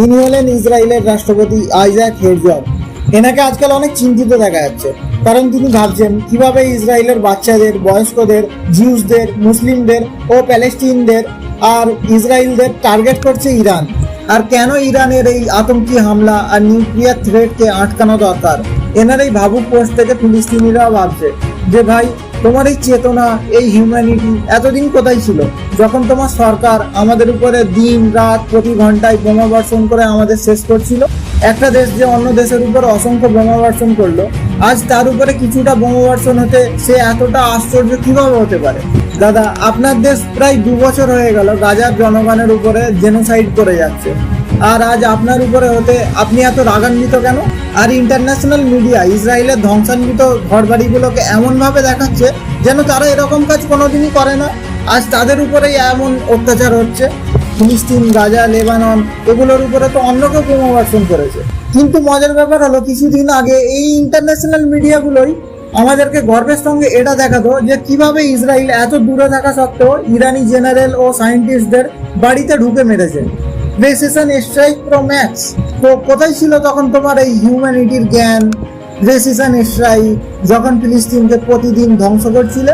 ইনি হলেন ইসরায়েলের রাষ্ট্রপতি আইজাক হেরজগ। এনাকে আজকাল অনেক চিন্তিত দেখা যাচ্ছে, কারণ তিনি ভাবছেন কিভাবে ইসরায়েলের বাচ্চাদের, বয়স্কদের, জিউসদের, মুসলিমদের ও প্যালেস্টিনদের আর ইসরায়েলদের টার্গেট করছে ইরান। আর কেন ইরানের এই আতঙ্কি হামলা আর নিউক্লিয়ার থ্রেটকে আটকানো দরকার। এনার এই ভাবুক পোস্ট থেকে ফিলিস্তিনিরা ভাবছে যে ভাই, তোমার এই চেতনা, এই হিউম্যানিটি এতদিন কোথায় ছিল, যখন তোমার সরকার আমাদের উপরে দিন রাত প্রতি ঘন্টায় বোমা বর্ষণ করে আমাদের শেষ করছিল। একটা দেশ যে অন্য দেশের উপর অসংখ্য বোমা বর্ষণ করলো, আজ তার উপরে কিছুটা বোমা বর্ষণ হতে সে এতটা আশ্চর্য কিভাবে হতে পারে? দাদা, আপনার দেশ প্রায় 2 বছর হয়ে গেল গাজার জনগণের উপরে জেনোসাইড করে যাচ্ছে, আর আজ আপনার উপরে হতে আপনি এত রাগান্বিত কেন? আর ইন্টারন্যাশনাল মিডিয়া ইসরায়েলের ধ্বংসান্বিত ঘরবাড়িগুলোকে এমনভাবে দেখাচ্ছে যেন তারা এরকম কাজ কোনোদিনই করে না। আজ তাদের উপরেই এমন অত্যাচার হচ্ছে। ফিলিস্তিন, গাজা, লেবানন এগুলোর উপরে তো অন্য কেউ বোমা বর্ষণ করেছে। কিন্তু মজার ব্যাপার হলো, কিছুদিন আগে এই ইন্টারন্যাশনাল মিডিয়াগুলোই আমাদেরকে গর্বের সঙ্গে এটা দেখাতো যে কিভাবে ইসরায়েল এত দূরে থাকা সত্ত্বেও ইরানি জেনারেল ও সায়েন্টিস্টদের বাড়িতে ঢুকে মেরেছে। Precision strike pro max. তো কোথায় ছিল তখন তোমার এই হিউম্যানিটির জ্ঞান? প্রেসিশন স্ট্রাইক যখন ফিলিস্তিনকে প্রতিদিন ধ্বংস করছিলে।